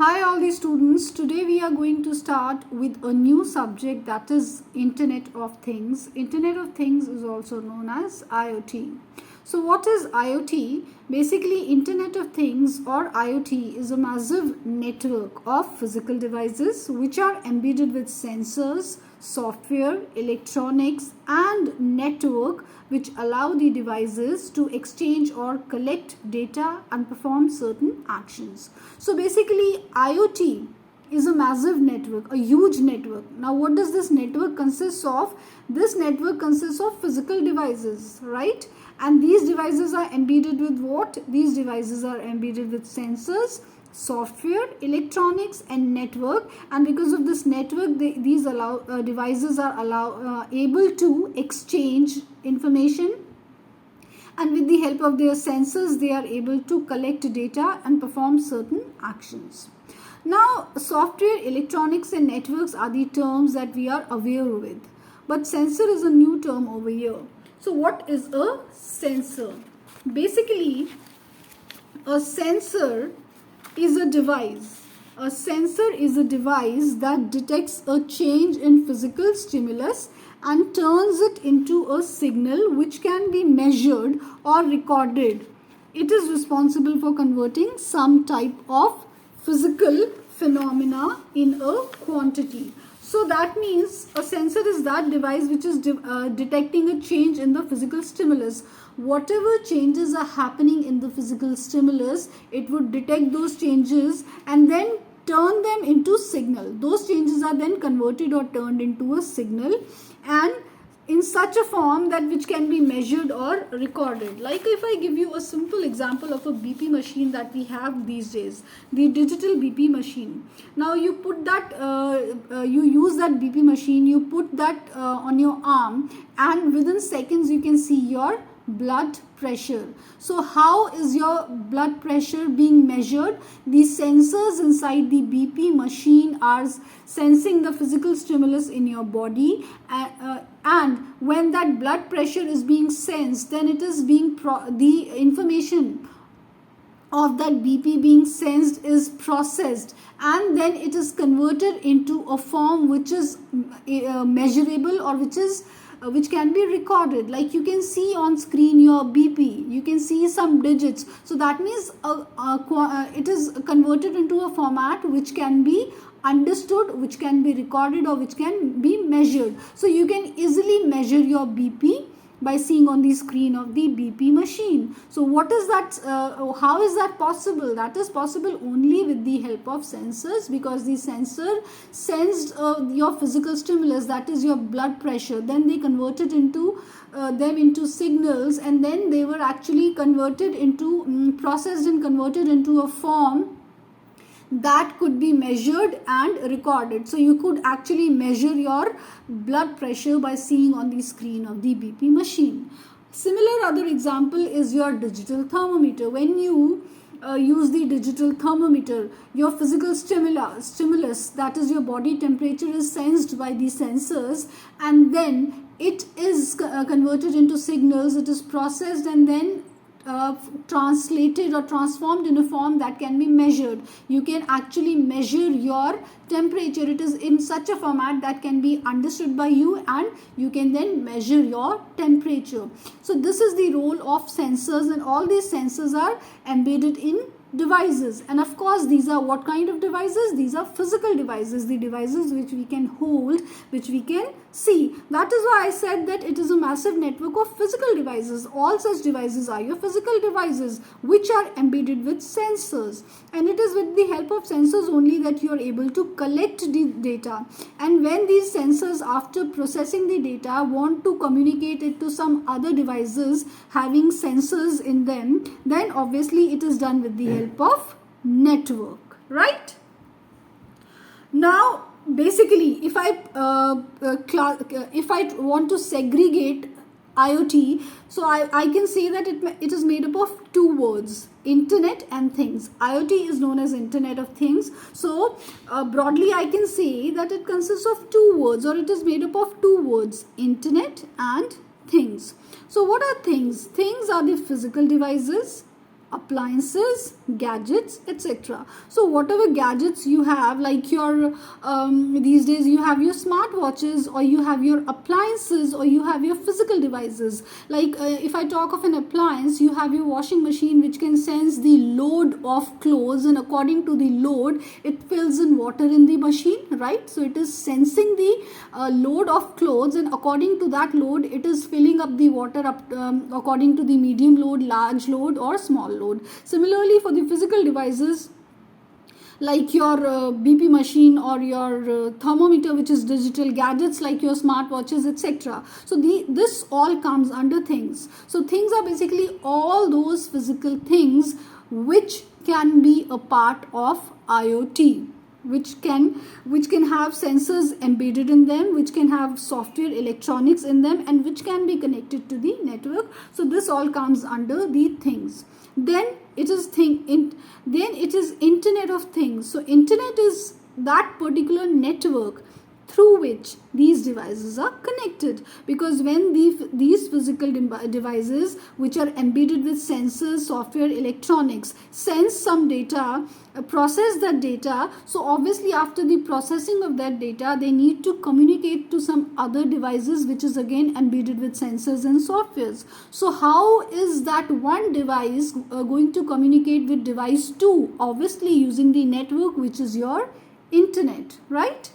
Hi all the students, today we are going to start with a new subject, that is Internet of Things. Internet of Things is also known as IoT. So what is IoT? Basically, Internet of Things or IoT is a massive network of physical devices which are embedded with sensors, software, electronics and network which allow the devices to exchange or collect data and perform certain actions. So basically IoT is a massive network, a huge network. Now what does this network consist of? This network consists of physical devices, right? And these devices are embedded with what? These devices are embedded with sensors, software, electronics and network, and because of this network these devices are able to exchange information, and with the help of their sensors they are able to collect data and perform certain actions. Now software, electronics and networks are the terms that we are aware with, but sensor is a new term over here. So what is a sensor? Basically a sensor is a device. A sensor is a device that detects a change in physical stimulus and turns it into a signal which can be measured or recorded. It is responsible for converting some type of physical phenomena in a quantity. So that means a sensor is that device which is detecting a change in the physical stimulus. Whatever changes are happening in the physical stimulus, it would detect those changes and then turn them into signal. Those changes are then converted or turned into a signal, and in such a form that which can be measured or recorded. Like if I give you a simple example of a BP machine that we have these days, the digital BP machine. Now you put that, you use that BP machine, you put that on your arm, and within seconds you can see your blood pressure. So how is your blood pressure being measured? The sensors inside the BP machine are sensing the physical stimulus in your body, and when that blood pressure is being sensed, then it is being the information of that BP being sensed is processed, and then it is converted into a form which is measurable or which can be recorded. Like you can see on screen your BP, you can see some digits. So that means it is converted into a format which can be understood, which can be recorded or which can be measured. So you can easily measure your BP by seeing on the screen of the BP machine. So what is that, how is that possible? That is possible only with the help of sensors, because the sensor sensed your physical stimulus, that is your blood pressure, then they converted into them into signals, and then they were actually converted into processed and converted into a form that could be measured and recorded. So you could actually measure your blood pressure by seeing on the screen of the BP machine. Similar other example is your digital thermometer. When you use the digital thermometer, your physical stimulus, that is your body temperature, is sensed by the sensors, and then it is converted into signals, it is processed and then translated or transformed in a form that can be measured. You can actually measure your temperature. It is in such a format that can be understood by you, and you can then measure your temperature. So this is the role of sensors, and all these sensors are embedded in devices. And of course these are what kind of devices? These are physical devices, the devices which we can hold, which we can see. That is why I said that it is a massive network of physical devices. All such devices are your physical devices which are embedded with sensors, and it is with the help of sensors only that you are able to collect the data. And when these sensors, after processing the data, want to communicate it to some other devices having sensors in them, then obviously it is done with the help of network, right? Now basically if I want to segregate IoT, so I can say that it is made up of two words, Internet and Things. IoT is known as Internet of Things. So broadly I can say that it consists of two words, or it is made up of two words, Internet and Things. So what are things? Things are the physical devices appliances, gadgets, etc. So whatever gadgets you have, like your these days you have your smartwatches, or you have your appliances, or you have your physical devices. Like if I talk of an appliance, you have your washing machine, which can sense the load of clothes, and according to the load it fills in water in the machine, right? So it is sensing the load of clothes, and according to that load it is filling up the water up according to the medium load, large load, or small load. Similarly, for the physical devices, like your BP machine, or your thermometer, which is digital, gadgets like your smartwatches, etc. So this all comes under things. So things are basically all those physical things which can be a part of IoT, which can have sensors embedded in them, which can have software electronics in them, and which can be connected to the network. So this all comes under the things. Then it is Internet of Things. So internet is that particular network through which these devices are connected, because when these physical devices, which are embedded with sensors, software, electronics, sense some data, process that data, so obviously after the processing of that data, they need to communicate to some other devices, which is again embedded with sensors and softwares. So how is that one device going to communicate with device 2? Obviously using the network, which is your internet, right?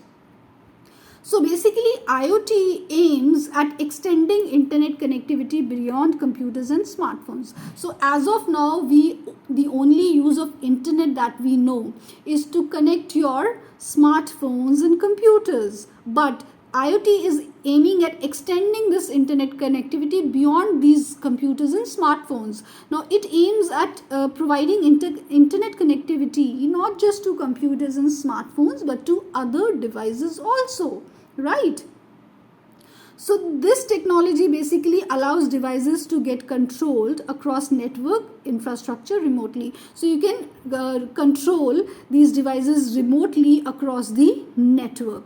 So basically IoT aims at extending internet connectivity beyond computers and smartphones. So as of now, the only use of internet that we know is to connect your smartphones and computers. But IoT is aiming at extending this internet connectivity beyond these computers and smartphones. Now it aims at providing internet connectivity not just to computers and smartphones, but to other devices also. Right? So this technology basically allows devices to get controlled across network infrastructure remotely. So you can control these devices remotely across the network.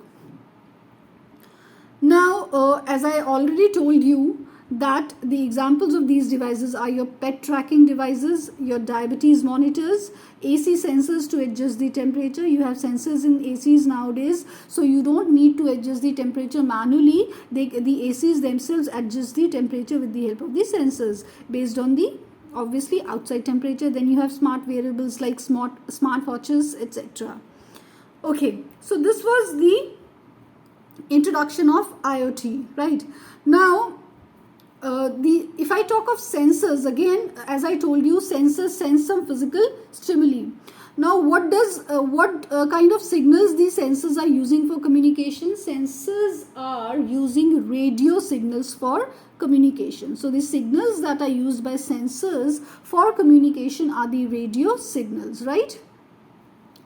Now, as I already told you, that the examples of these devices are your pet tracking devices, your diabetes monitors, AC sensors to adjust the temperature. You have sensors in ACs nowadays, so you don't need to adjust the temperature manually. The ACs themselves adjust the temperature with the help of the sensors based on the obviously outside temperature. Then you have smart wearables like smart watches, etc. Okay, so this was the introduction of IoT, right? Now if I talk of sensors, again, as I told you, sensors sense some physical stimuli. Now what kind of signals these sensors are using for communication? Sensors are using radio signals for communication. So the signals that are used by sensors for communication are the radio signals, right?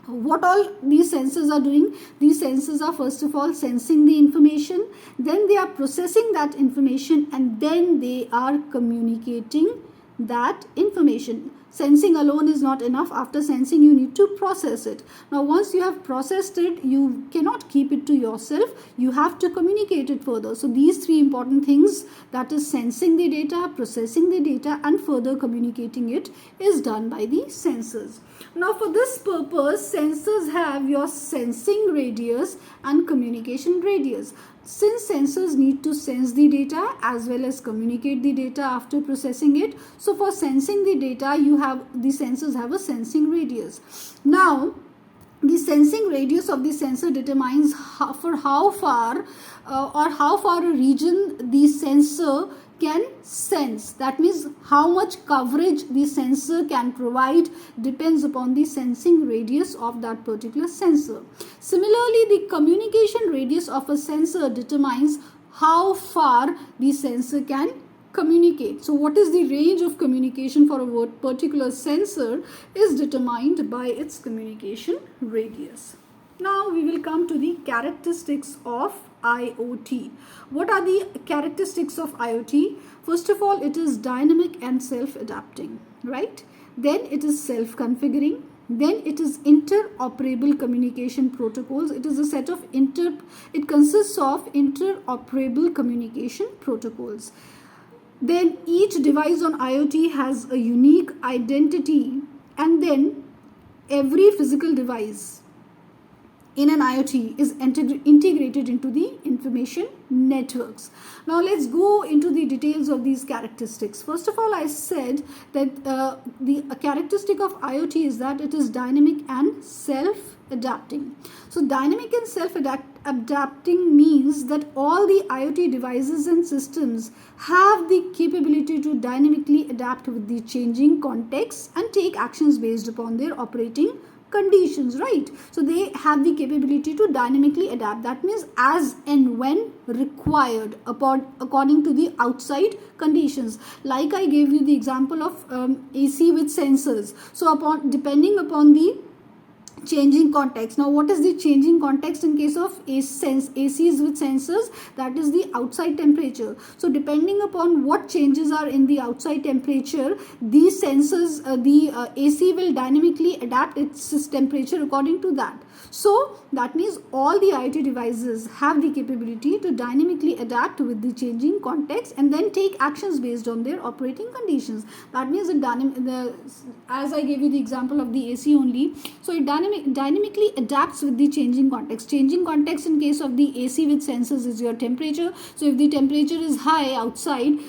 What all these sensors are doing? These sensors are first of all sensing the information, then they are processing that information, and then they are communicating that information. Sensing alone is not enough. After sensing, you need to process it. Now once you have processed it, you cannot keep it to yourself. You have to communicate it further. So these three important things, that is sensing the data, processing the data, and further communicating it, is done by the sensors. Now for this purpose, sensors have your sensing radius and communication radius. Since sensors need to sense the data as well as communicate the data after processing it, so for sensing the data, the sensors have a sensing radius. Now the sensing radius of the sensor determines how far a region the sensor can sense. That means how much coverage the sensor can provide depends upon the sensing radius of that particular sensor. Similarly, the communication radius of a sensor determines how far the sensor can communicate. So what is the range of communication for a particular sensor is determined by its communication radius. Now we will come to the characteristics of IoT. What are the characteristics of IoT? First of all, it is dynamic and self-adapting, right? Then it is self-configuring. Then it is interoperable communication protocols. It is a set of it consists of interoperable communication protocols. Then each device on IoT has a unique identity, and then every physical device in an IoT is integrated into the information networks. Now let's go into the details of these characteristics. First of all, I said that the characteristic of IoT is that it is dynamic and self-adapting. So dynamic and self-adapting means that all the IoT devices and systems have the capability to dynamically adapt with the changing context and take actions based upon their operating conditions, right? So they have the capability to dynamically adapt. That means as and when required according to the outside conditions. Like I gave you the example of AC with sensors. So depending upon the changing context. Now what is the changing context in case of ACs with sensors? That is the outside temperature. So depending upon what changes are in the outside temperature, these sensors, the AC will dynamically adapt its temperature according to that. So that means all the IoT devices have the capability to dynamically adapt with the changing context and then take actions based on their operating conditions. That means as I gave you the example of the AC only, so it dynamically adapts with the changing context. Changing context in case of the AC with sensors is your temperature. So if the temperature is high outside,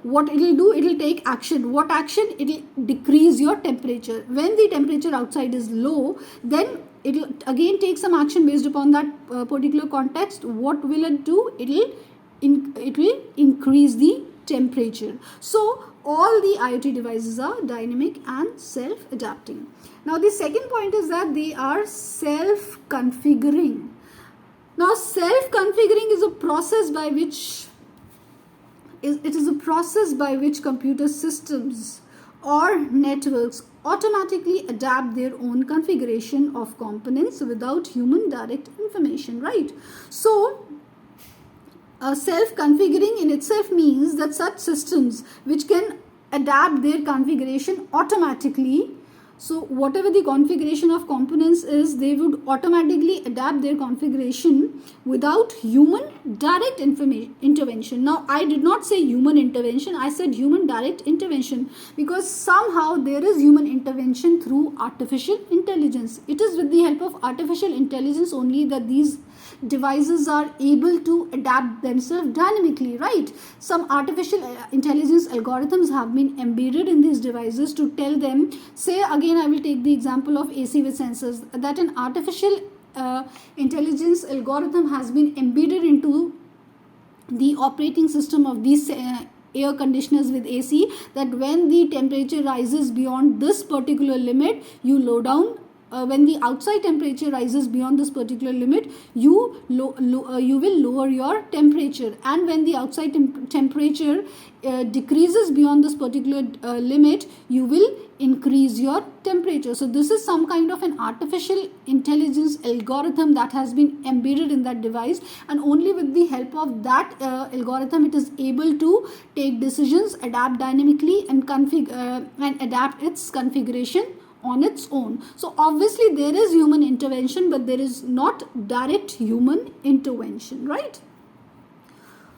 what it'll do, it'll take action. What action? It'll decrease your temperature. When the temperature outside is low, then it'll again take some action based upon that particular context. What will it do? It will increase the temperature. So all the IoT devices are dynamic and self-adapting. Now the second point is that they are self-configuring. Now self-configuring is a process by which computer systems or networks automatically adapt their own configuration of components without human direct information, right? So self-configuring in itself means that such systems which can adapt their configuration automatically. So whatever the configuration of components is, they would automatically adapt their configuration without human direct intervention. Now I did not say human intervention, I said human direct intervention, because somehow there is human intervention through artificial intelligence. It is with the help of artificial intelligence only that these devices are able to adapt themselves dynamically, right? Some artificial intelligence algorithms have been embedded in these devices to tell them, say again I will take the example of AC with sensors, that an artificial intelligence algorithm has been embedded into the operating system of these air conditioners with AC, that when the temperature rises beyond this particular limit, you low down. When the outside temperature rises beyond this particular limit, you will lower your temperature, and when the outside temperature decreases beyond this particular limit, you will increase your temperature. So this is some kind of an artificial intelligence algorithm that has been embedded in that device, and only with the help of that algorithm it is able to take decisions, adapt dynamically, and adapt its configuration on its own. So obviously there is human intervention, but there is not direct human intervention, right?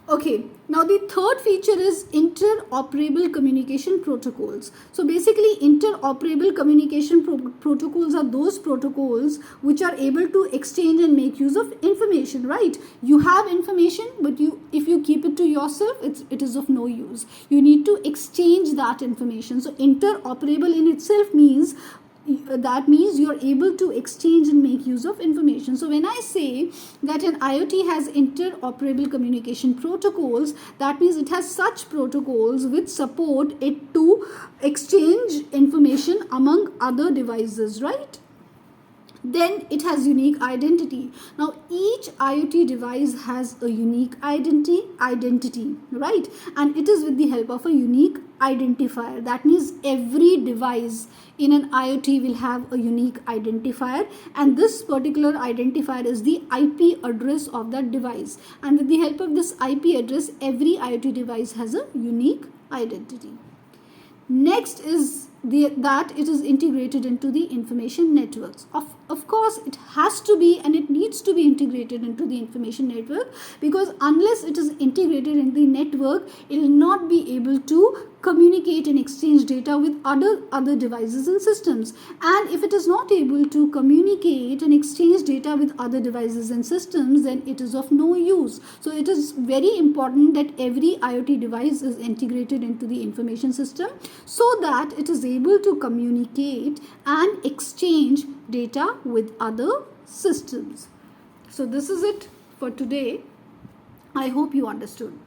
Okay, now the third feature is interoperable communication protocols. So basically interoperable communication protocols are those protocols which are able to exchange and make use of information, right? You have information, but if you keep it to yourself, it is of no use. You need to exchange that information. So interoperable in itself means you're able to exchange and make use of information. So when I say that an IoT has interoperable communication protocols, that means it has such protocols which support it to exchange information among other devices, right? Then it has unique identity. Now each IoT device has a unique identity, right? And it is with the help of a unique identifier. That means every device in an IoT will have a unique identifier, and this particular identifier is the IP address of that device. And with the help of this IP address, every IoT device has a unique identity. Next is that it is integrated into the information networks. Of course, it has to be and it needs to be integrated into the information network, because unless it is integrated in the network, it will not be able to communicate and exchange data with other devices and systems. And if it is not able to communicate and exchange data with other devices and systems, then it is of no use. So it is very important that every IoT device is integrated into the information system, so that it is able to communicate and exchange data with other systems. So this is it for today. I hope you understood.